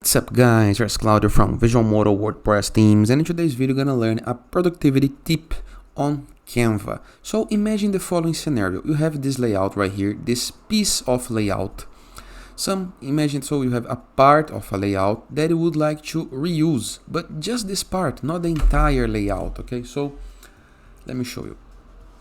What's up guys, here's Claudio from Visualmodo WordPress themes, and in today's video we're gonna learn a productivity tip on Canva. So imagine the following scenario. You have this layout right here, this piece of layout. Imagine you have a part of a layout that you would like to reuse, but just this part, not the entire layout, okay? So let me show you.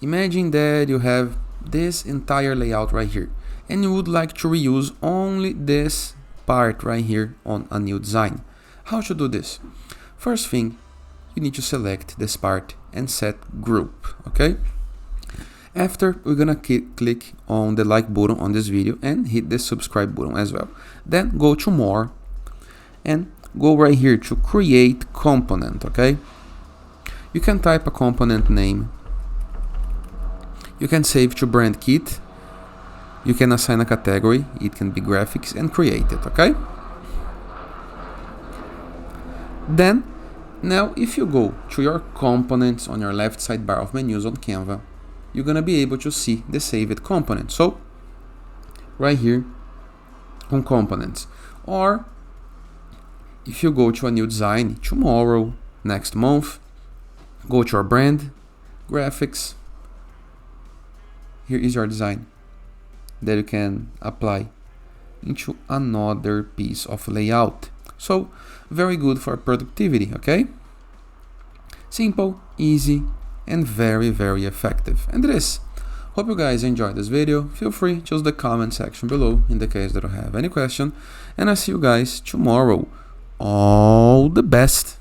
Imagine that you have this entire layout right here, and you would like to reuse only this part right here on a new design. How to do this? First thing, you need to select this part and set group, okay? After, we're gonna click on the like button on this video and hit the subscribe button as well. Then go to more and go right here to create component, okay? You can type a component name. You can save to brand kit. You can assign a category, it can be graphics, and create it, okay? Then, now if you go to your components on your left sidebar of menus on Canva, you're gonna be able to see the saved component. So, right here on components. Or, if you go to a new design tomorrow, next month, go to your brand, graphics, here is your design that you can apply into another piece of layout. So very good for productivity, okay? Simple, easy, and very effective. And this. Hope you guys enjoyed this video. Feel free to use the comment section below in the case that you have any question, and I'll see you guys tomorrow. All the best.